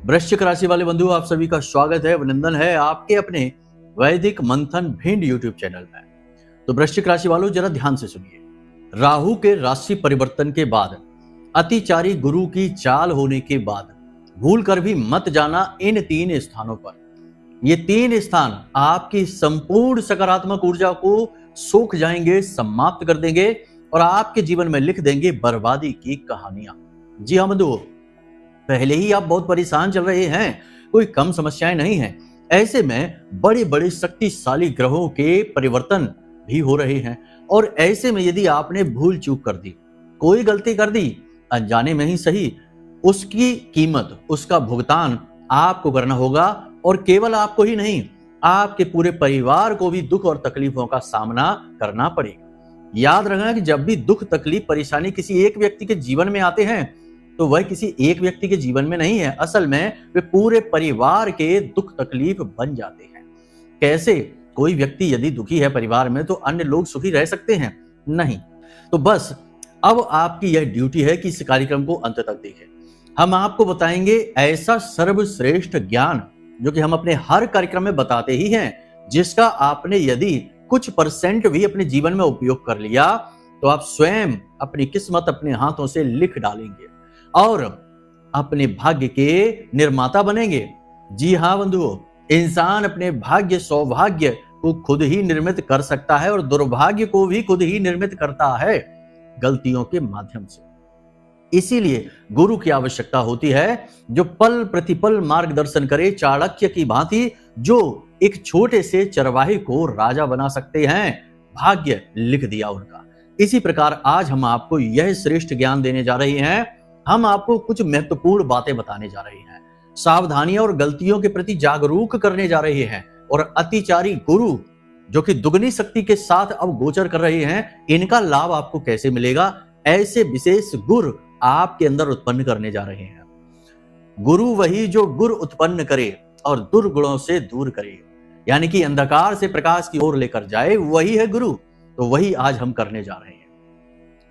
वृश्चिक राशि वाले बंधु, आप सभी का स्वागत है, अभिनंदन है आपके अपने वैदिक मंथन भिंड यूट्यूब चैनल में। तो वृश्चिक राशि वालों, जरा ध्यान से सुनिए। राहु के राशि परिवर्तन के बाद, अतिचारी गुरु की चाल होने के बाद भूल कर भी मत जाना इन 3 स्थानों पर। ये 3 स्थान आपकी संपूर्ण सकारात्मक ऊर्जा को सोख जाएंगे, समाप्त कर देंगे और आपके जीवन में लिख देंगे बर्बादी की कहानियां। जी हाँ बंधुओं, पहले ही आप बहुत परेशान चल रहे हैं, कोई कम समस्याएं नहीं हैं। ऐसे में बड़े बड़े शक्तिशाली ग्रहों के परिवर्तन भी हो रहे हैं और ऐसे में यदि आपने भूल चूक कर दी, कोई गलती कर दी, अनजाने में ही सही, उसकी कीमत, उसका भुगतान आपको करना होगा और केवल आपको ही नहीं, आपके पूरे परिवार को भी दुख और तकलीफों का सामना करना पड़ेगा। याद रखना कि जब भी दुख, तकलीफ, परेशानी किसी एक व्यक्ति के जीवन में आते हैं तो वह किसी एक व्यक्ति के जीवन में नहीं है, असल में वे पूरे परिवार के दुख तकलीफ बन जाते हैं। कैसे? कोई व्यक्ति यदि दुखी है परिवार में तो अन्य लोग सुखी रह सकते हैं? नहीं। तो बस अब आपकी यह ड्यूटी है कि इस कार्यक्रम को अंत तक देखें। हम आपको बताएंगे ऐसा सर्वश्रेष्ठ ज्ञान जो कि हम अपने हर कार्यक्रम में बताते ही हैं, जिसका आपने यदि कुछ % भी अपने जीवन में उपयोग कर लिया तो आप स्वयं अपनी किस्मत अपने हाथों से लिख डालेंगे और अपने भाग्य के निर्माता बनेंगे। जी हाँ बंधुओं, इंसान अपने भाग्य, सौभाग्य को खुद ही निर्मित कर सकता है और दुर्भाग्य को भी खुद ही निर्मित करता है, गलतियों के माध्यम से। इसीलिए गुरु की आवश्यकता होती है, जो पल प्रतिपल मार्गदर्शन करे, चाणक्य की भांति, जो एक छोटे से चरवाहे को राजा बना सकते हैं। भाग्य लिख दिया उनका। इसी प्रकार आज हम आपको यह श्रेष्ठ ज्ञान देने जा रहे हैं। हम आपको कुछ महत्वपूर्ण बातें बताने जा रहे हैं, सावधानियां और गलतियों के प्रति जागरूक करने जा रहे हैं और अतिचारी गुरु जो कि दुगनी शक्ति के साथ अब गोचर कर रहे हैं, इनका लाभ आपको कैसे मिलेगा, ऐसे विशेष गुर आपके अंदर उत्पन्न करने जा रहे हैं। गुरु वही जो गुर उत्पन्न करे और दुर्गुणों से दूर करे, यानी कि अंधकार से प्रकाश की ओर लेकर जाए, वही है गुरु। तो वही आज हम करने जा रहे हैं।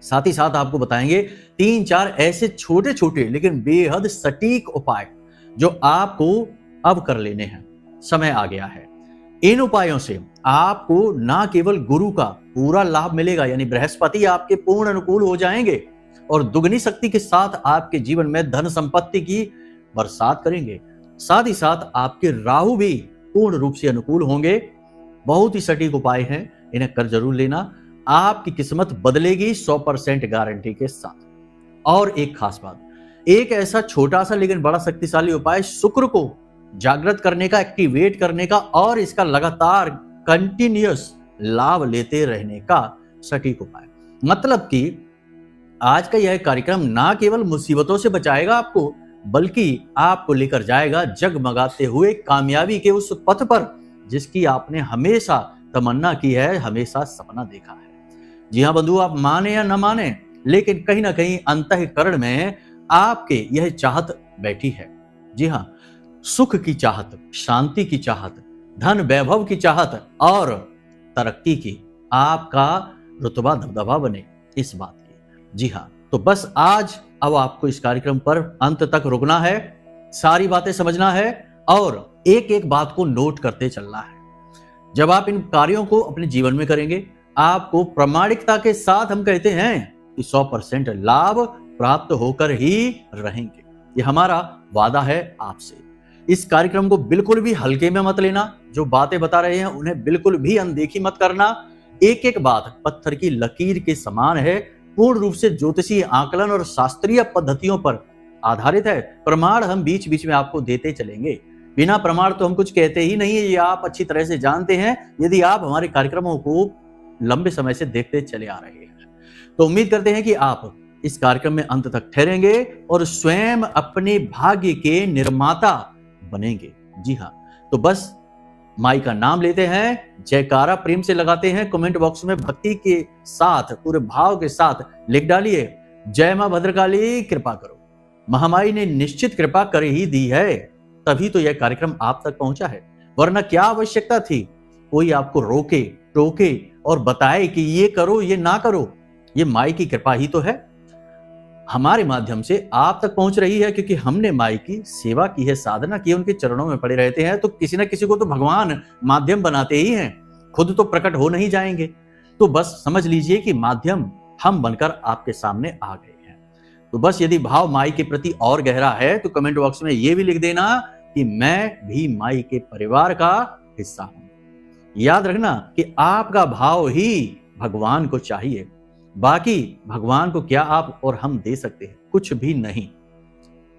साथ ही साथ आपको बताएंगे 3-4 ऐसे छोटे छोटे लेकिन बेहद सटीक उपाय जो आपको अब कर लेने हैं। समय आ गया है। इन उपायों से आपको ना केवल गुरु का पूरा लाभ मिलेगा, यानी बृहस्पति आपके पूर्ण अनुकूल हो जाएंगे और दुगनी शक्ति के साथ आपके जीवन में धन संपत्ति की बरसात करेंगे। साथ ही साथ आपके राहु भी पूर्ण रूप से अनुकूल होंगे। बहुत ही सटीक उपाय हैं, इन्हें कर जरूर लेना। आपकी किस्मत बदलेगी 100% गारंटी के साथ। और एक खास बात, एक ऐसा छोटा सा लेकिन बड़ा शक्तिशाली उपाय, शुक्र को जागृत करने का, एक्टिवेट करने का और इसका लगातार कंटिन्यूअस लाभ लेते रहने का सटीक उपाय। मतलब कि आज का यह कार्यक्रम ना केवल मुसीबतों से बचाएगा आपको, बल्कि आपको लेकर जाएगा जगमगाते हुए कामयाबी के उस पथ पर जिसकी आपने हमेशा तमन्ना की है, हमेशा सपना देखा है। जी हाँ बंधु, आप माने या न माने, लेकिन कहीं ना कहीं अंतःकरण में आपके यह चाहत बैठी है। जी हाँ, सुख की चाहत, शांति की चाहत, धन वैभव की चाहत और तरक्की की, आपका रुतबा दबदबा बने, इस बात की। जी हाँ, तो बस आज अब आपको इस कार्यक्रम पर अंत तक रुकना है, सारी बातें समझना है और एक एक बात को नोट करते चलना है। जब आप इन कार्यों को अपने जीवन में करेंगे, आपको प्रामाणिकता के साथ हम कहते हैं कि 100% लाभ प्राप्त होकर ही रहेंगे। ये हमारा वादा है आपसे। इस कार्यक्रम को बिल्कुल भी हल्के में मत लेना। जो बातें बता रहे हैं उन्हें बिल्कुल भी अनदेखी मत करना। एक एक बात पत्थर की लकीर के समान है, पूर्ण रूप से ज्योतिषीय आकलन और शास्त्रीय पद्धतियों पर आधारित है। प्रमाण हम बीच बीच में आपको देते चलेंगे। बिना प्रमाण तो हम कुछ कहते ही नहीं है, ये आप अच्छी तरह से जानते हैं यदि आप हमारे कार्यक्रमों को लंबे समय से देखते चले आ रहे हैं। तो उम्मीद करते हैं कि आप इस कार्यक्रम में अंत तक ठहरेंगे और स्वयं अपने भाग्य के निर्माता बनेंगे। जी हाँ, तो बस माई का नाम लेते हैं, जयकारा प्रेम से लगाते हैं, कमेंट बॉक्स में भक्ति के साथ, पूरे भाव के साथ लिख डालिए, जय मां भद्रकाली कृपा करो। महामाई ने निश्चित कृपा कर ही दी है, तभी तो यह कार्यक्रम आप तक पहुंचा है, वरना क्या आवश्यकता थी कोई आपको रोके टोके और बताए कि ये करो ये ना करो। ये माई की कृपा ही तो है। हमारे माध्यम से आप तक पहुंच रही है, क्योंकि हमने माई की सेवा की है, साधना की है, उनके चरणों में पड़े रहते हैं। तो किसी न किसी को तो भगवान माध्यम बनाते ही हैं, खुद तो प्रकट हो नहीं जाएंगे। तो बस समझ लीजिए कि माध्यम हम बनकर आपके सामने आ गए हैं। तो बस यदि भाव माई के प्रति और गहरा है तो कमेंट बॉक्स में ये भी लिख देना कि मैं भी माई के परिवार का हिस्सा हूं। याद रखना कि आपका भाव ही भगवान को चाहिए, बाकी भगवान को क्या आप और हम दे सकते हैं? कुछ भी नहीं।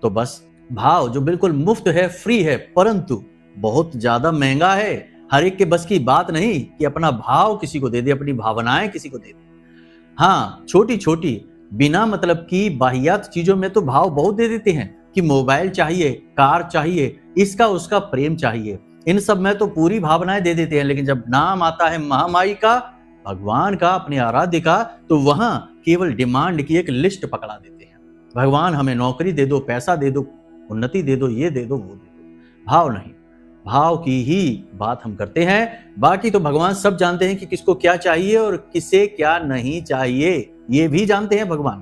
तो बस भाव जो बिल्कुल मुफ्त है, फ्री है, परंतु बहुत ज्यादा महंगा है। हर एक के बस की बात नहीं कि अपना भाव किसी को दे दे, अपनी भावनाएं किसी को दे दे। हाँ, छोटी छोटी बिना मतलब की बाहियात चीजों में तो भाव बहुत दे देते हैं कि मोबाइल चाहिए, कार चाहिए, इसका उसका प्रेम चाहिए, इन सब में तो पूरी भावनाएं दे देते हैं। लेकिन जब नाम आता है महामाई का, भगवान का, अपने आराध्य का, तो वहां केवल डिमांड की एक लिस्ट पकड़ा देते हैं। भगवान हमें नौकरी दे दो, पैसा दे दो, उन्नति दे दो, ये दे दो, वो दे दो। भाव नहीं, भाव की ही बात हम करते हैं। बाकी तो भगवान सब जानते हैं कि किसको क्या चाहिए और किसे क्या नहीं चाहिए, ये भी जानते हैं भगवान।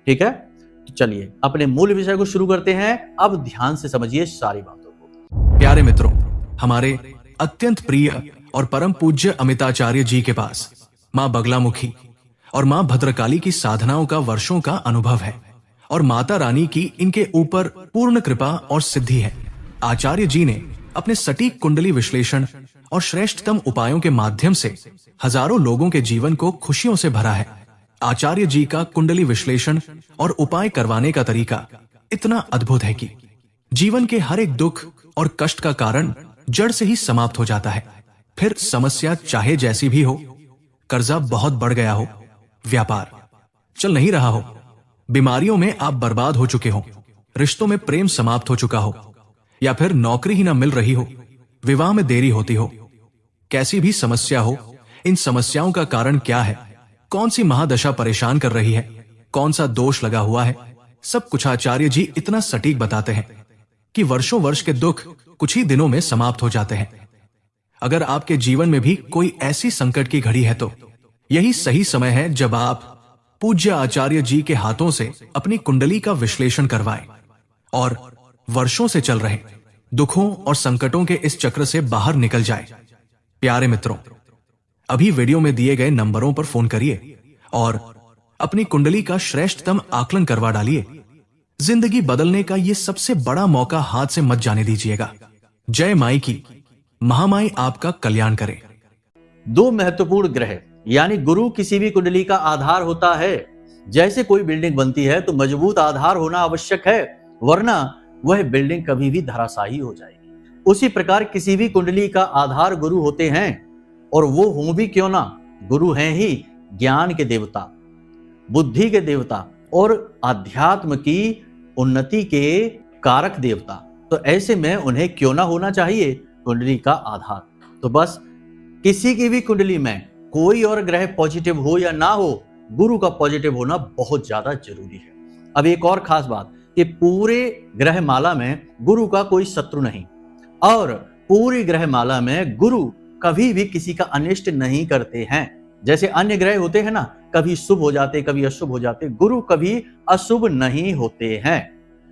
ठीक है, तो चलिए अपने मूल विषय को शुरू करते हैं। अब ध्यान से समझिए सारी बातों को। प्यारे मित्रों, हमारे अत्यंत प्रिय और परम पूज्य अमिताचार्य जी के पास माँ बगलामुखी और माँ भद्रकाली की साधनाओं का वर्षों का अनुभव है और माता रानी की इनके ऊपर पूर्ण कृपा और सिद्धि है। आचार्य जी ने अपने सटीक कुंडली विश्लेषण और श्रेष्ठतम उपायों के माध्यम से हजारों लोगों के जीवन को खुशियों से भरा है। आचार्य जी का कुंडली विश्लेषण और उपाय करवाने का तरीका इतना अद्भुत है कि जीवन के हर एक दुख और कष्ट का कारण जड़ से ही समाप्त हो जाता है। फिर समस्या चाहे जैसी भी हो, कर्जा बहुत बढ़ गया हो, व्यापार चल नहीं रहा हो, बीमारियों में आप बर्बाद हो चुके हो, रिश्तों में प्रेम समाप्त हो चुका हो, या फिर नौकरी ही ना मिल रही हो, विवाह में देरी होती हो, कैसी भी समस्या हो, इन समस्याओं का कारण क्या है, कौन सी महादशा परेशान कर रही है, कौन सा दोष लगा हुआ है, सब कुछ आचार्य जी इतना सटीक बताते हैं कि वर्षों वर्ष के दुख कुछ ही दिनों में समाप्त हो जाते हैं। अगर आपके जीवन में भी कोई ऐसी संकट की घड़ी है तो यही सही समय है जब आप पूज्य आचार्य जी के हाथों से अपनी कुंडली का विश्लेषण करवाएं और वर्षों से चल रहे दुखों और संकटों के इस चक्र से बाहर निकल जाए। प्यारे मित्रों, अभी वीडियो में दिए गए नंबरों पर फोन करिए और अपनी कुंडली का श्रेष्ठतम आकलन करवा डालिए। जिंदगी बदलने का ये सबसे बड़ा मौका हाथ से मत जाने दीजिएगा। जय माई की, महामाई आपका कल्याण करे। दो महत्वपूर्ण ग्रह यानी गुरु किसी भी कुंडली का आधार होता है। जैसे कोई बिल्डिंग बनती है तो मजबूत आधार होना आवश्यक है, वरना वह बिल्डिंग कभी भी धराशायी हो जाएगी। उसी प्रकार किसी भी कुंडली का आधार गुरु होते हैं, और वो हों भी क्यों ना, गुरु हैं ही ज्ञान के देवता, बुद्धि के देवता और आध्यात्म की उन्नति के कारक देवता। तो ऐसे में उन्हें क्यों ना होना चाहिए कुंडली का आधार। तो बस किसी की भी कुंडली में कोई और ग्रह पॉजिटिव हो या ना हो, गुरु का पॉजिटिव होना बहुत ज्यादा जरूरी है। अब एक और खास बात कि पूरे ग्रह माला में गुरु का कोई शत्रु नहीं, और पूरी ग्रह माला में गुरु कभी भी किसी का अनिष्ट नहीं करते हैं। जैसे अन्य ग्रह होते हैं ना, कभी शुभ हो जाते, कभी अशुभ हो जाते, गुरु कभी अशुभ नहीं होते हैं।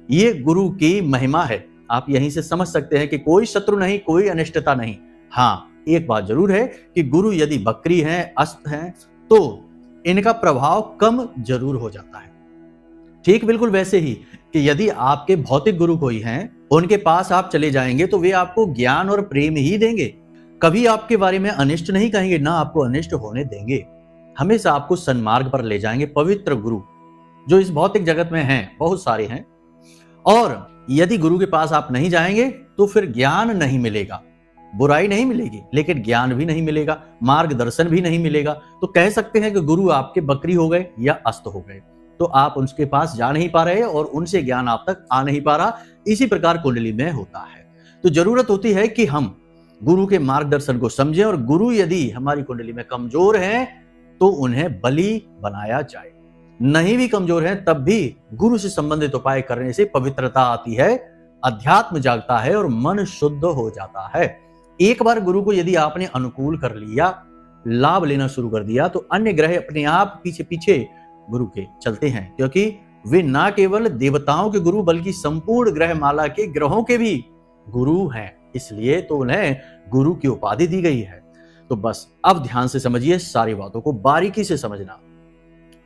ये गुरु की महिमा है। आप यहीं से समझ सकते हैं कि कोई शत्रु नहीं, कोई अनिष्टता नहीं। हाँ, एक बात जरूर है कि गुरु यदि बकरी हैं, अस्त हैं, तो इनका प्रभाव कम जरूर हो जाता है। ठीक बिल्कुल वैसे ही कि यदि आपके भौतिक गुरु कोई हैं, उनके पास आप चले जाएंगे तो वे आपको ज्ञान और प्रेम ही देंगे, कभी आपके बारे में अनिष्ट नहीं कहेंगे, ना आपको अनिष्ट होने देंगे। हमेशा आपको सन्मार्ग पर ले जाएंगे। पवित्र गुरु जो इस भौतिक जगत में हैं, बहुत सारे हैं, और यदि गुरु के पास आप नहीं जाएंगे तो फिर ज्ञान नहीं मिलेगा, बुराई नहीं मिलेगी, लेकिन ज्ञान भी नहीं मिलेगा, मार्गदर्शन भी नहीं मिलेगा। तो कह सकते हैं कि गुरु आपके बकरी हो गए या अस्त हो गए, तो आप उनके पास जा नहीं पा रहे और उनसे ज्ञान आप तक आ नहीं पा रहा। इसी प्रकार कुंडली में होता है। तो जरूरत होती है कि हम गुरु के मार्गदर्शन को समझें, और गुरु यदि हमारी कुंडली में कमजोर हैं तो उन्हें बलि बनाया जाए। नहीं भी कमजोर हैं तब भी गुरु से संबंधित उपाय करने से पवित्रता आती है, अध्यात्म जागता है और मन शुद्ध हो जाता है। एक बार गुरु को यदि आपने अनुकूल कर लिया, लाभ लेना शुरू कर दिया, तो अन्य ग्रह अपने आप पीछे पीछे गुरु के चलते हैं, क्योंकि वे ना केवल देवताओं के गुरु बल्कि संपूर्ण ग्रहमाला के ग्रहों के भी गुरु हैं, इसलिए तो उन्हें गुरु की उपाधि दी गई है। तो बस अब ध्यान से समझिए, सारी बातों को बारीकी से समझना।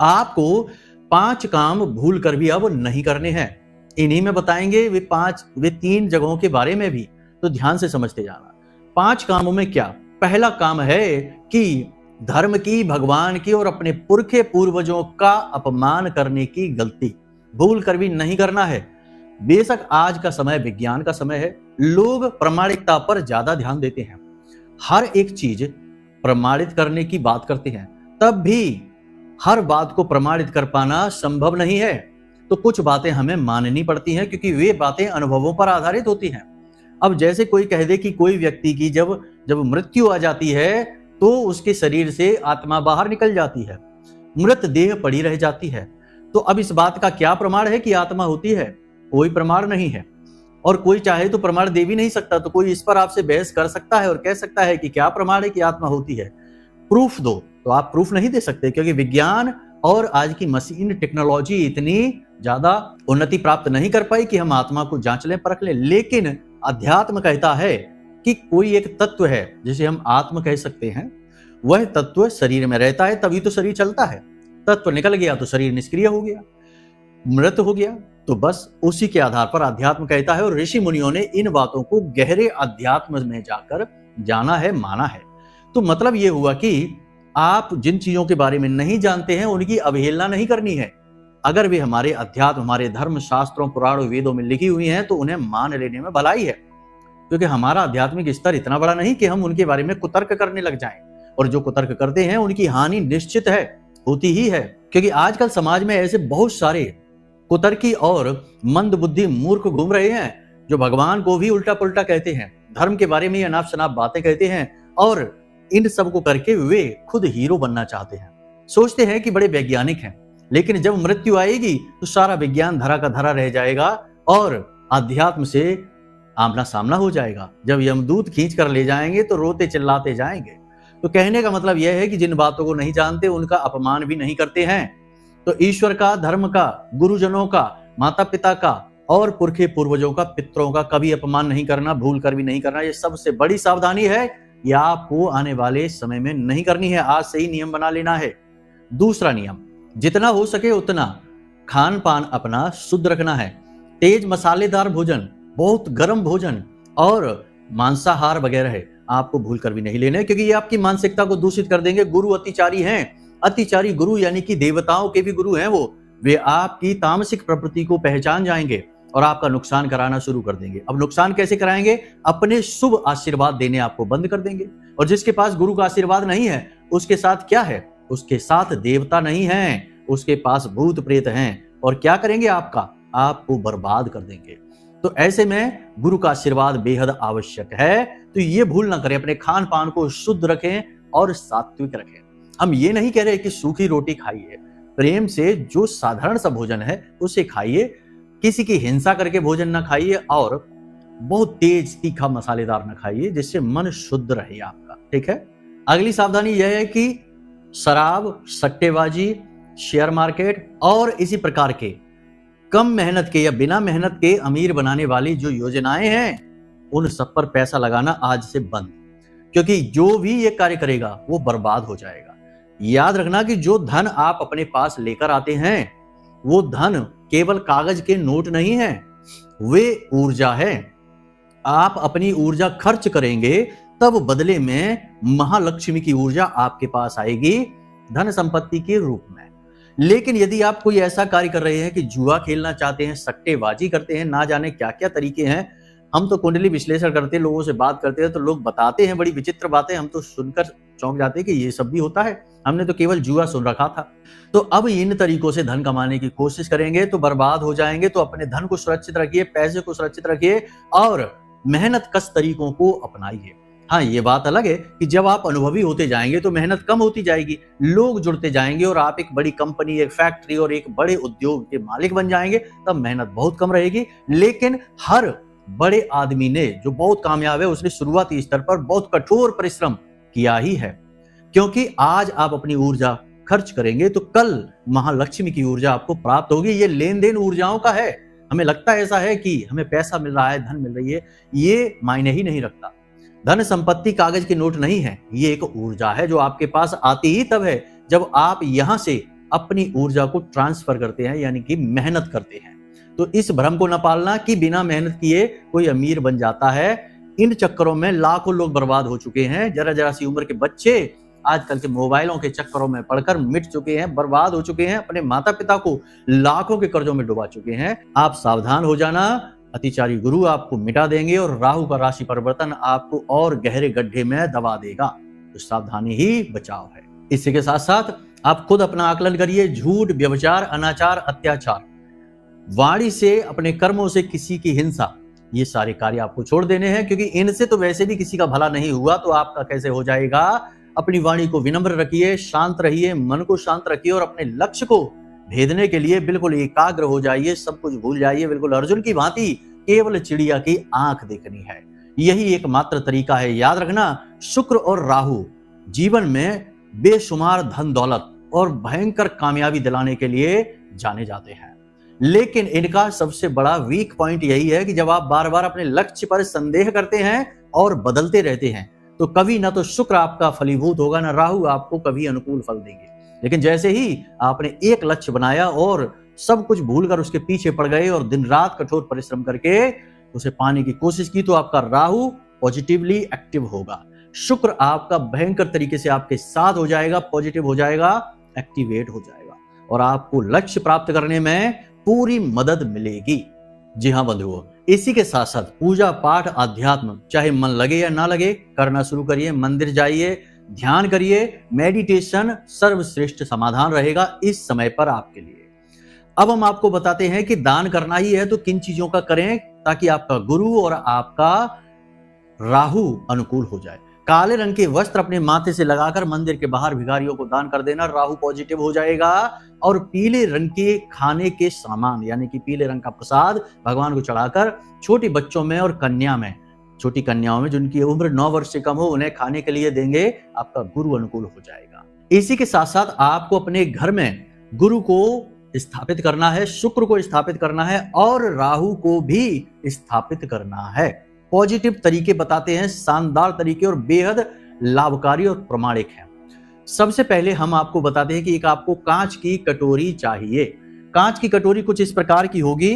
आपको 5 काम भूल कर भी अब नहीं करने हैं। इन्हीं में बताएंगे वे 3 जगहों के बारे में भी, तो ध्यान से समझते जाना। 5 कामों में क्या? पहला काम है कि धर्म की, भगवान की और अपने पुरखे पूर्वजों का अपमान करने की गलती भूल कर भी नहीं करना है। बेशक आज का समय विज्ञान का समय है, लोग प्रामाणिकता पर ज्यादा ध्यान देते हैं, हर एक चीज प्रमाणित करने की बात करते हैं, तब भी हर बात को प्रमाणित कर पाना संभव नहीं है। तो कुछ बातें हमें माननी पड़ती हैं, क्योंकि वे बातें अनुभवों पर आधारित होती हैं। अब जैसे कोई कह दे कि कोई व्यक्ति की जब मृत्यु आ जाती है तो उसके शरीर से आत्मा बाहर निकल जाती है, मृत देह पड़ी रह जाती है। तो अब इस बात का क्या प्रमाण है कि आत्मा होती है? कोई प्रमाण नहीं है, और कोई चाहे तो प्रमाण दे भी नहीं सकता। तो कोई इस पर आपसे बहस कर सकता है और कह सकता है कि क्या प्रमाण है कि आत्मा होती है, प्रूफ दो। तो आप प्रूफ नहीं दे सकते, क्योंकि विज्ञान और आज की मशीन टेक्नोलॉजी इतनी ज्यादा उन्नति प्राप्त नहीं कर पाई कि हम आत्मा को जांच लें, परख लें। लेकिन अध्यात्म कहता है कि कोई एक तत्व है जिसे हम आत्म कह सकते हैं, वह तत्व शरीर में रहता है, तभी तो शरीर चलता है। तत्व निकल गया तो शरीर निष्क्रिय हो गया, मृत हो गया। तो बस उसी के आधार पर अध्यात्म कहता है, और ऋषि मुनियों ने इन बातों को गहरे अध्यात्म में जाकर जाना है, माना है। तो मतलब यह हुआ कि आप जिन चीजों के बारे में नहीं जानते हैं उनकी अवहेलना नहीं करनी है। अगर वे हमारे अध्यात्म, हमारे धर्म शास्त्रों, पुराणों, वेदों में लिखी हुई हैं तो उन्हें मान लेने में भलाई है, क्योंकि हमारा आध्यात्मिक स्तर इतना बड़ा नहीं कि हम उनके बारे में कुतर्क करने लग जाएं। और जो कुतर्क करते हैं उनकी हानि निश्चित है, होती ही है, क्योंकि आजकल समाज में ऐसे बहुत सारे कुतर्की और मंद बुद्धि मूर्ख घूम रहे हैं, जो भगवान को भी उल्टा पुल्टा कहते हैं, धर्म के बारे में अनाप शनाप बातें कहते हैं, और इन सब को करके वे खुद हीरो बनना चाहते हैं। सोचते हैं कि बड़े वैज्ञानिक हैं, लेकिन जब मृत्यु आएगी तो सारा विज्ञान धरा का धरा रह जाएगा और अध्यात्म से आमना सामना हो जाएगा। जब यमदूत खींच कर ले जाएंगे तो रोते चिल्लाते जाएंगे। तो कहने का मतलब यह है कि जिन बातों को नहीं जानते उनका अपमान भी नहीं करते हैं। तो ईश्वर का, धर्म का, गुरुजनों का, माता पिता का और पुरखे पूर्वजों का, पितरों का कभी अपमान नहीं करना, भूल कर भी नहीं करना। ये सबसे बड़ी सावधानी है, ये आपको आने वाले समय में नहीं करनी है, आज से ही नियम बना लेना है। दूसरा नियम, जितना हो सके उतना खान पान अपना शुद्ध रखना है। तेज मसालेदार भोजन, बहुत गर्म भोजन और मांसाहार वगैरह है आपको भूल कर भी नहीं लेने, क्योंकि ये आपकी मानसिकता को दूषित कर देंगे। गुरु अतिचारी हैं, अतिचारी गुरु यानी कि देवताओं के भी गुरु हैं वो। वे आपकी तामसिक प्रवृत्ति को पहचान जाएंगे और आपका नुकसान कराना शुरू कर देंगे। अब नुकसान कैसे कराएंगे? अपने शुभ आशीर्वाद देने आपको बंद कर देंगे। और जिसके पास गुरु का आशीर्वाद नहीं है उसके साथ क्या है? उसके साथ देवता नहीं है, उसके पास भूत प्रेत हैं, और क्या करेंगे? आपको बर्बाद कर देंगे। तो ऐसे में गुरु का आशीर्वाद बेहद आवश्यक है। तो ये भूल ना करें, अपने खान पान को शुद्ध रखें और सात्विक रखें। हम ये नहीं कह रहे कि सूखी रोटी खाइए, प्रेम से जो साधारण सा भोजन है उसे खाइए, किसी की हिंसा करके भोजन ना खाइए, और बहुत तेज तीखा मसालेदार ना खाइए, जिससे मन शुद्ध रहे आपका। ठीक है। अगली सावधानी यह है कि शराब, सट्टेबाजी, शेयर मार्केट और इसी प्रकार के कम मेहनत के या बिना मेहनत के अमीर बनाने वाली जो योजनाएं हैं उन सब पर पैसा लगाना आज से बंद, क्योंकि जो भी ये कार्य करेगा वो बर्बाद हो जाएगा। याद रखना कि जो धन आप अपने पास लेकर आते हैं वो धन केवल कागज के नोट नहीं है, वे ऊर्जा है। आप अपनी ऊर्जा खर्च करेंगे तब बदले में महालक्ष्मी की ऊर्जा आपके पास आएगी धन संपत्ति के रूप में। लेकिन यदि आप कोई ऐसा कार्य कर रहे हैं कि जुआ खेलना चाहते हैं, सट्टेबाजी करते हैं, ना जाने क्या क्या तरीके हैं, हम तो कुंडली विश्लेषण करते हैं, लोगों से बात करते हैं तो लोग बताते हैं बड़ी विचित्र बातें, हम तो सुनकर चौंक जाते हैं कि ये सब भी होता है, हमने तो केवल जुआ सुन रखा था। तो अब इन तरीकों से धन कमाने की कोशिश करेंगे तो बर्बाद हो जाएंगे। तो अपने धन को सुरक्षित रखिए, पैसे को सुरक्षित रखिए और मेहनत कश तरीकों को अपनाइए। हाँ, ये बात अलग है कि जब आप अनुभवी होते जाएंगे तो मेहनत कम होती जाएगी, लोग जुड़ते जाएंगे और आप एक बड़ी कंपनी, एक फैक्ट्री और एक बड़े उद्योग के मालिक बन जाएंगे, तब मेहनत बहुत कम रहेगी। लेकिन हर बड़े आदमी ने जो बहुत कामयाब है उसने शुरुआती स्तर पर बहुत कठोर परिश्रम किया ही है, क्योंकि आज आप अपनी ऊर्जा खर्च करेंगे तो कल महालक्ष्मी की ऊर्जा आपको प्राप्त होगी। ये लेन देन ऊर्जाओं का है। हमें लगता है ऐसा है कि हमें पैसा मिल रहा है, धन मिल रही है, ये मायने ही नहीं रखता। धन संपत्ति कागज के नोट नहीं है, ये एक ऊर्जा है जो आपके पास आती ही तब है जब आप यहां से अपनी ऊर्जा को ट्रांसफर करते हैं, यानी कि मेहनत करते हैं। तो इस भ्रम को न पालना कि बिना मेहनत किए कोई अमीर बन जाता है। इन चक्करों में लाखों लोग बर्बाद हो चुके हैं। जरा जरा सी उम्र के बच्चे आजकल के मोबाइलों के चक्करों में पड़कर मिट चुके हैं, बर्बाद हो चुके हैं, अपने माता पिता को लाखों के कर्जों में डुबा चुके हैं। आप सावधान हो जाना, अतिचारी गुरु आपको मिटा देंगे और राहु का राशि परिवर्तन आपको और गहरे गड्ढे में दबा देगा। तो सावधानी ही बचाव है। इसी के साथ साथ आप खुद अपना आकलन करिए। झूठ, व्यभिचार, अनाचार, अत्याचार, वाणी से, अपने कर्मों से किसी की हिंसा, ये सारे कार्य आपको छोड़ देने हैं, क्योंकि इनसे तो वैसे भी किसी का भला नहीं हुआ, तो आपका कैसे हो जाएगा। अपनी वाणी को विनम्र रखिए, शांत रहिए, मन को शांत रखिए और अपने लक्ष्य को भेदने के लिए बिल्कुल एकाग्र हो जाइए। सब कुछ भूल जाइए, बिल्कुल अर्जुन की भांति केवल चिड़िया की आंख देखनी है। यही एकमात्र तरीका है। याद रखना, शुक्र और राहु जीवन में बेशुमार धन दौलत और भयंकर कामयाबी दिलाने के लिए जाने जाते हैं, लेकिन इनका सबसे बड़ा वीक पॉइंट यही है कि जब आप बार बार अपने लक्ष्य पर संदेह करते हैं और बदलते रहते हैं, तो कभी ना तो शुक्र आपका फलीभूत होगा, ना राहु आपको कभी अनुकूल फल देंगे। लेकिन जैसे ही आपने एक लक्ष्य बनाया और सब कुछ भूलकर उसके पीछे पड़ गए और दिन रात कठोर परिश्रम करके उसे पाने की कोशिश की, तो आपका राहु पॉजिटिवली एक्टिव होगा। शुक्र आपका भयंकर तरीके से आपके साथ हो जाएगा, पॉजिटिव हो जाएगा, एक्टिवेट हो जाएगा और आपको लक्ष्य प्राप्त करने में पूरी मदद मिलेगी। जी हाँ बंधुओं, इसी के साथ साथ पूजा पाठ, अध्यात्म, चाहे मन लगे या ना लगे, करना शुरू करिए। मंदिर जाइए, ध्यान करिए, मेडिटेशन सर्वश्रेष्ठ समाधान रहेगा इस समय पर आपके लिए। अब हम आपको बताते हैं कि दान करना ही है तो किन चीजों का करें ताकि आपका गुरु और आपका राहु अनुकूल हो जाए। काले रंग के वस्त्र अपने माथे से लगाकर मंदिर के बाहर भिखारियों को दान कर देना, राहु पॉजिटिव हो जाएगा। और पीले रंग के खाने के सामान, यानी कि पीले रंग का प्रसाद भगवान को चढ़ाकर छोटी बच्चों में और कन्या में, छोटी कन्याओं में जिनकी उम्र 9 वर्ष से कम हो, उन्हें खाने के लिए देंगे, आपका गुरु अनुकूल हो जाएगा। इसी के साथ साथ आपको अपने घर में गुरु को स्थापित करना है, शुक्र को स्थापित करना है और राहु को भी स्थापित करना है। पॉजिटिव तरीके बताते हैं, शानदार तरीके और बेहद लाभकारी और प्रमाणिक हैं। सबसे पहले हम आपको बताते हैं कि एक आपको कांच की कटोरी चाहिए। कांच की कटोरी कुछ इस प्रकार की होगी।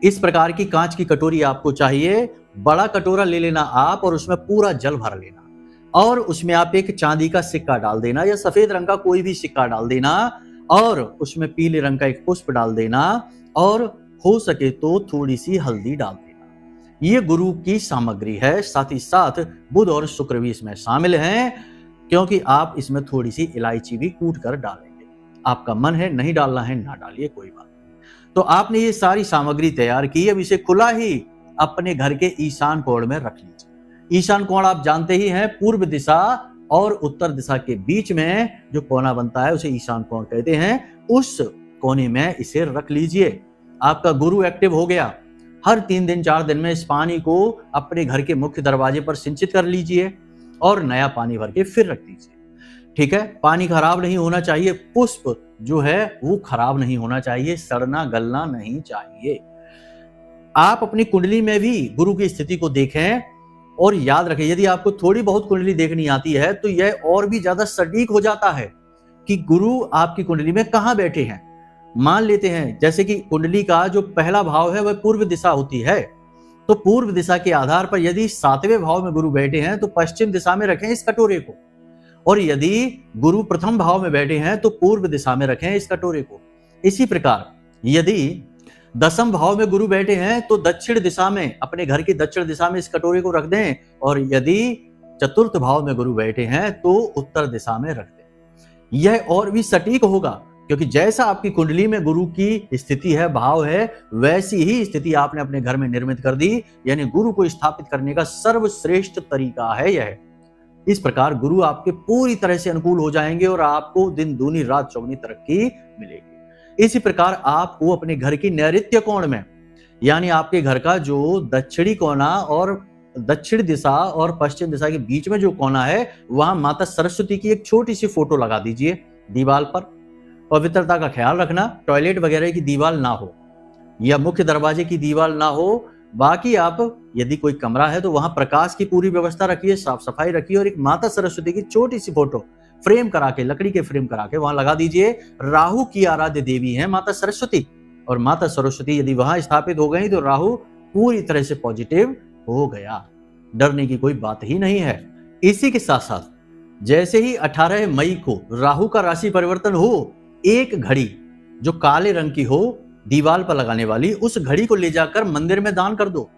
इस प्रकार की कांच की कटोरी आपको चाहिए। बड़ा कटोरा ले लेना आप और उसमें पूरा जल भर लेना और उसमें आप एक चांदी का सिक्का डाल देना या सफेद रंग का कोई भी सिक्का डाल देना और उसमें पीले रंग का एक पुष्प डाल देना और हो सके तो थोड़ी सी हल्दी डाल देना। ये गुरु की सामग्री है। साथ ही साथ बुध और शुक्र भी इसमें शामिल हैं, क्योंकि आप इसमें थोड़ी सी इलायची भी कूट कर डालेंगे। आपका मन है नहीं डालना है ना डालिए, कोई बात नहीं। तो आपने ये सारी सामग्री तैयार की। अब इसे खुला ही अपने घर के ईशान कोण में रख लीजिए। ईशान कोण आप जानते ही हैं, पूर्व दिशा और उत्तर दिशा के बीच में जो कोना बनता है उसे ईशान कोण कहते हैं। उस कोने में इसे रख लीजिए। आपका गुरु एक्टिव हो गया। हर 3 दिन 4 दिन में इस पानी को अपने घर के मुख्य दरवाजे पर सिंचित कर लीजिए और नया पानी भर के फिर रख दीजिए। ठीक है, पानी खराब नहीं होना चाहिए, पुष्प जो है वो खराब नहीं होना चाहिए, सड़ना गलना नहीं चाहिए। आप अपनी कुंडली में भी गुरु की स्थिति को देखें और याद रखें, यदि आपको थोड़ी बहुत कुंडली देखनी आती है तो यह और भी ज्यादा सटीक हो जाता है कि गुरु आपकी कुंडली में कहां बैठे हैं। मान लेते हैं जैसे कि कुंडली का जो पहला भाव है वह पूर्व दिशा होती है, तो पूर्व दिशा के आधार पर यदि 7वें भाव में गुरु बैठे हैं तो पश्चिम दिशा में रखें इस कटोरे को, और यदि गुरु प्रथम भाव में बैठे हैं तो पूर्व दिशा में रखें इस कटोरे को। इसी प्रकार यदि 10वें भाव में गुरु बैठे हैं तो दक्षिण दिशा में, अपने घर की दक्षिण दिशा में इस कटोरे को रख दें, और यदि 4th भाव में गुरु बैठे हैं तो उत्तर दिशा में रख दें। यह और भी सटीक होगा, क्योंकि जैसा आपकी कुंडली में गुरु की स्थिति है, भाव है, वैसी ही स्थिति आपने अपने घर में निर्मित कर दी। यानी गुरु को स्थापित करने का सर्वश्रेष्ठ तरीका है यह। इस प्रकार गुरु आपके पूरी तरह से अनुकूल हो जाएंगे और आपको दिन दूनी रात चौगुनी तरक्की मिलेगी। इसी प्रकार आपको अपने घर की नैऋत्य कोण में, यानी आपके घर का जो दक्षिणी कोना और दक्षिण दिशा और पश्चिम दिशा के बीच में जो कोना है, वहां माता सरस्वती की एक छोटी सी फोटो लगा दीजिए। दीवार पर पवित्रता का ख्याल रखना, टॉयलेट वगैरह की दीवार ना हो या मुख्य दरवाजे की दीवार ना हो। बाकी आप यदि कोई कमरा है तो वहां प्रकाश की पूरी व्यवस्था रखिए, साफ सफाई रखिए और एक माता सरस्वती की छोटी सी फोटो फ्रेम करा के, लकड़ी के फ्रेम करा के वहां लगा दीजिए। राहु की आराध्य देवी है माता सरस्वती, और माता सरस्वती यदि वहां स्थापित हो गई तो राहु पूरी तरह से पॉजिटिव हो गया, डरने की कोई बात ही नहीं है। इसी के साथ साथ जैसे ही 18 मई को राहु का राशि परिवर्तन हो, एक घड़ी जो काले रंग की हो दीवार पर लगाने वाली, उस घड़ी को ले जाकर मंदिर में दान कर दो।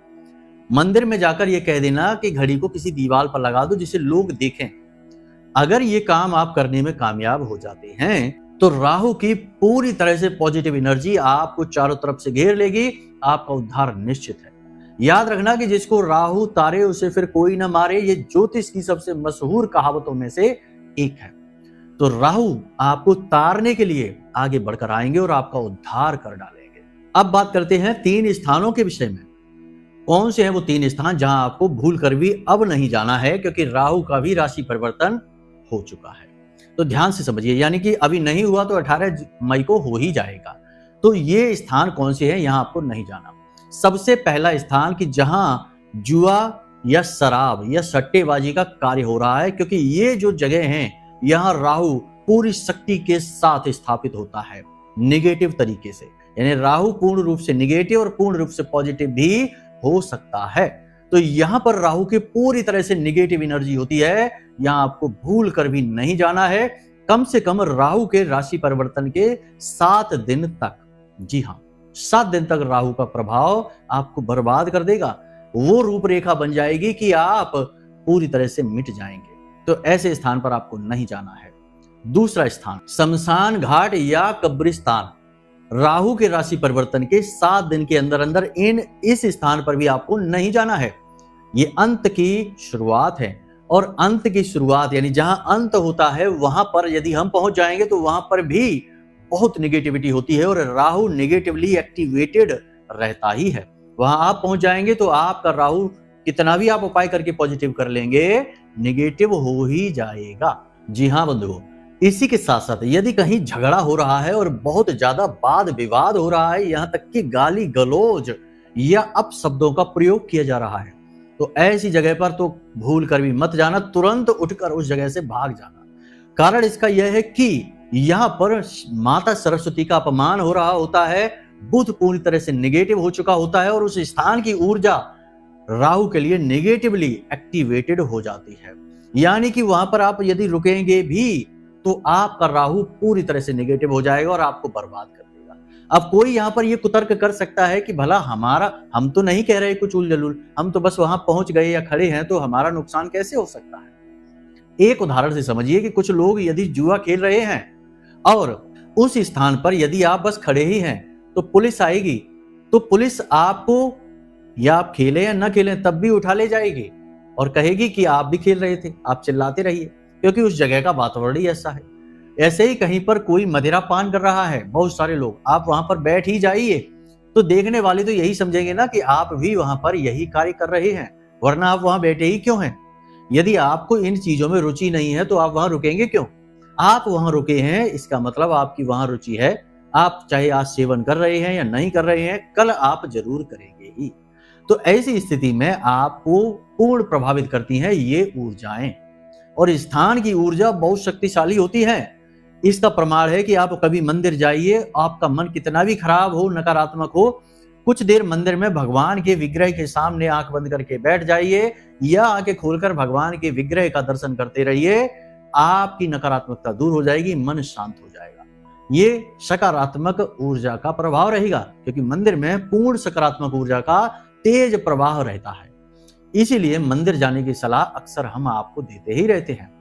मंदिर में जाकर यह कह देना कि घड़ी को किसी दीवार पर लगा दो जिसे लोग देखें। अगर ये काम आप करने में कामयाब हो जाते हैं तो राहु की पूरी तरह से पॉजिटिव एनर्जी आपको चारों तरफ से घेर लेगी, आपका उद्धार निश्चित है। याद रखना कि जिसको राहु तारे उसे फिर कोई ना मारे, ये ज्योतिष की सबसे मशहूर कहावतों में से एक है। तो राहु आपको तारने के लिए आगे बढ़कर आएंगे और आपका उद्धार कर डालेंगे। अब बात करते हैं 3 स्थानों के विषय में। कौन से हैं वो 3 स्थान जहां आपको भूल कर भी अब नहीं जाना है, क्योंकि राहु का भी राशि परिवर्तन हो चुका है। तो ध्यान से समझिए, यानी कि अभी नहीं हुआ तो 18 मई को हो ही जाएगा। तो ये स्थान कौन से हैं, यहां आपको नहीं जाना। सबसे पहला स्थान कि जहां जुआ या शराब या सट्टेबाजी का कार्य हो रहा है, क्योंकि ये जो जगह हैं यहां राहु पूरी शक्ति के साथ स्थापित होता है निगेटिव तरीके से। यानी राहु पूर्ण रूप से निगेटिव और पूर्ण रूप से पॉजिटिव भी हो सकता है। तो यहां पर राहु की पूरी तरह से निगेटिव एनर्जी होती है, यहां आपको भूल कर भी नहीं जाना है। कम से कम राहु के राशि परिवर्तन के 7 दिन तक, जी हां 7 दिन तक राहु का प्रभाव आपको बर्बाद कर देगा। वो रूपरेखा बन जाएगी कि आप पूरी तरह से मिट जाएंगे। तो ऐसे स्थान पर आपको नहीं जाना है। दूसरा स्थान शमशान घाट या कब्रिस्तान। राहु के राशि परिवर्तन के 7 दिन के अंदर अंदर इस स्थान पर भी आपको नहीं जाना है। ये अंत की शुरुआत है, और अंत की शुरुआत यानी जहां अंत होता है वहां पर यदि हम पहुंच जाएंगे तो वहां पर भी बहुत निगेटिविटी होती है, और राहु निगेटिवली एक्टिवेटेड रहता ही है। वहां आप पहुंच जाएंगे तो आपका राहु कितना भी आप उपाय करके पॉजिटिव कर लेंगे, निगेटिव हो ही जाएगा। जी हां बंधुओं, इसी के साथ साथ यदि कहीं झगड़ा हो रहा है और बहुत ज्यादा वाद विवाद हो रहा है, यहां तक कि गाली गलौज या अपशब्दों का प्रयोग किया जा रहा है, तो ऐसी जगह पर तो भूल कर भी मत जाना, तुरंत उठकर उस जगह से भाग जाना। कारण इसका यह है कि यहां पर माता सरस्वती का अपमान हो रहा होता है, बुध पूरी तरह से निगेटिव हो चुका होता है और उस स्थान की ऊर्जा राहु के लिए निगेटिवली एक्टिवेटेड हो जाती है। यानी कि वहां पर आप यदि रुकेंगे भी तो आपका राहु पूरी तरह से निगेटिव हो जाएगा और आपको बर्बाद कर देगा। अब कोई यहाँ पर ये कुतर्क कर सकता है कि भला हम तो नहीं कह रहे कुछ उलझुल, हम तो बस वहां पहुंच गए या खड़े हैं, तो हमारा नुकसान कैसे हो सकता है। एक उदाहरण से समझिए कि कुछ लोग यदि जुआ खेल रहे हैं और उस स्थान पर यदि आप बस खड़े ही हैं तो पुलिस आएगी, तो पुलिस आपको, या आप खेले या न खेले, तब भी उठा ले जाएगी और कहेगी कि आप भी खेल रहे थे, आप चिल्लाते रहिए, क्योंकि उस जगह का वातावरण ही ऐसा है। ऐसे ही कहीं पर कोई मदिरा पान कर रहा है, बहुत सारे लोग, आप वहां पर बैठ ही जाइए तो देखने वाले तो यही समझेंगे ना कि आप भी वहां पर यही कार्य कर रहे हैं, वरना आप वहां बैठे ही क्यों हैं। यदि आपको इन चीजों में रुचि नहीं है तो आप वहां रुकेंगे क्यों। आप वहां रुके हैं, इसका मतलब आपकी वहां रुचि है। आप चाहे आज सेवन कर रहे हैं या नहीं कर रहे हैं, कल आप जरूर करेंगे ही। तो ऐसी स्थिति में आपको पूर्ण प्रभावित करती हैं ये ऊर्जाएं, और स्थान की ऊर्जा बहुत शक्तिशाली होती है। इसका प्रमाण है कि आप कभी मंदिर जाइए, आपका मन कितना भी खराब हो, नकारात्मक हो, कुछ देर मंदिर में भगवान के विग्रह के सामने आंख बंद करके बैठ जाइए या आंखें खोलकर भगवान के विग्रह का दर्शन करते रहिए, आपकी नकारात्मकता दूर हो जाएगी, मन शांत हो जाएगा। ये सकारात्मक ऊर्जा का प्रभाव रहेगा, क्योंकि मंदिर में पूर्ण सकारात्मक ऊर्जा का तेज प्रवाह रहता है। इसीलिए मंदिर जाने की सलाह अक्सर हम आपको देते ही रहते हैं।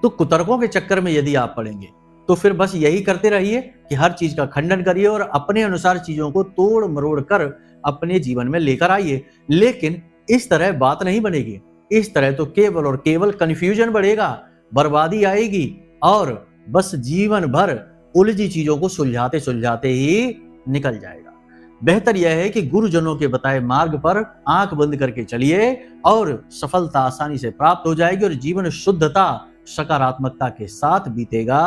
तो कुतर्कों के चक्कर में यदि आप पड़ेंगे तो फिर बस यही करते रहिए कि हर चीज का खंडन करिए और अपने अनुसार चीजों को तोड़ मरोड़ कर अपने जीवन में लेकर आइए। लेकिन इस तरह बात नहीं बनेगी, इस तरह तो केवल और केवल कंफ्यूजन बढ़ेगा, बर्बादी आएगी और बस जीवन भर उलझी चीजों को सुलझाते सुलझाते ही निकल जाएगा। बेहतर यह है कि गुरुजनों के बताए मार्ग पर आंख बंद करके चलिए और सफलता आसानी से प्राप्त हो जाएगी और जीवन शुद्धता सकारात्मकता के साथ बीतेगा।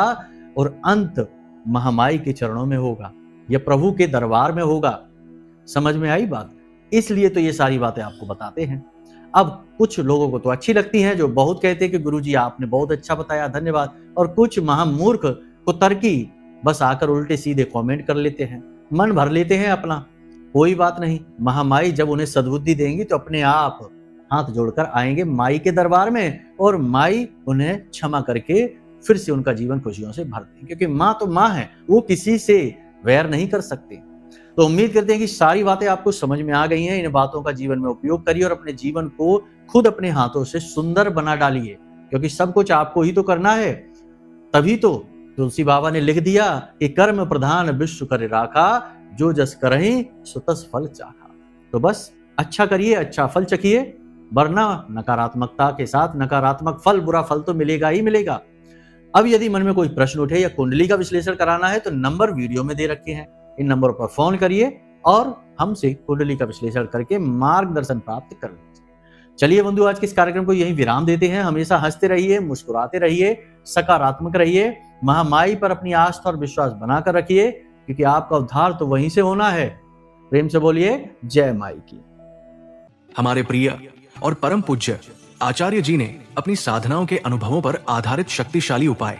और अंत महामाई के चरणों में होगा या प्रभु के दरबार में होगा। समझ में आई बात? इसलिए तो ये सारी बातें आपको बताते हैं। अब कुछ लोगों को तो अच्छी लगती हैं, जो बहुत कहते हैं कि गुरुजी आपने बहुत अच्छा बताया, धन्यवाद, और कुछ महामूर्ख कुतर्की बस आकर उल्टे सीधे कमेंट कर लेते हैं, मन भर लेते हैं अपना। कोई बात नहीं, महामाई जब उन्हें सद्बुद्धि देंगी तो अपने आप हाथ जोड़कर आएंगे माई के दरबार में और माई उन्हें क्षमा करके फिर से उनका जीवन खुशियों से भर देंगे, क्योंकि माँ तो माँ है, वो किसी से वैर नहीं कर सकते। तो उम्मीद करते हैं कि सारी बातें आपको समझ में आ गई हैं। इन बातों का जीवन में उपयोग करिए और अपने जीवन को खुद अपने हाथों से सुंदर बना डालिए, क्योंकि सब कुछ आपको ही तो करना है। तभी तो तुलसी बाबा ने लिख दिया कि कर्म प्रधान विश्व करे राखा, जो जस करहि सो तस फल चाखा। तो बस अच्छा करिए, अच्छा फल चखिए, वरना नकारात्मकता के साथ नकारात्मक फल, बुरा फल तो मिलेगा ही मिलेगा। अब यदि मन में कोई प्रश्न उठे या कुंडली का विश्लेषण कराना है तो नंबर वीडियो में दे रखे हैं, इन नंबरों पर फोन करिए और हमसे कुंडली का विश्लेषण करके मार्गदर्शन प्राप्त कर लीजिए। चलिए बंधु, आज के इस कार्यक्रम को यहीं विराम देते हैं। हमेशा हंसते रहिए, मुस्कुराते रहिए, सकारात्मक रहिए, महामाई पर अपनी आस्था और विश्वास बनाकर रखिए, क्योंकि आपका उद्धार तो वहीं से होना है। प्रेम से बोलिए जय माई की। हमारे प्रिय और परम पूज्य आचार्य जी ने अपनी साधनाओं के अनुभवों पर आधारित शक्तिशाली उपाय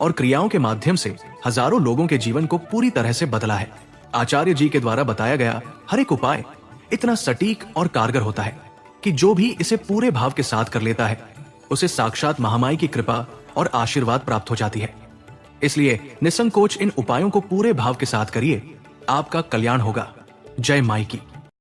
और क्रियाओं के माध्यम से हजारों लोगों के जीवन को पूरी तरह से बदला है। आचार्य जी के द्वारा बताया गया हर एक उपाय इतना सटीक और कारगर होता है कि जो भी इसे पूरे भाव के साथ कर लेता है उसे साक्षात महामाई की कृपा और आशीर्वाद प्राप्त हो जाती है। इसलिए निसंकोच इन उपायों को पूरे भाव के साथ करिए, आपका कल्याण होगा। जय माई की।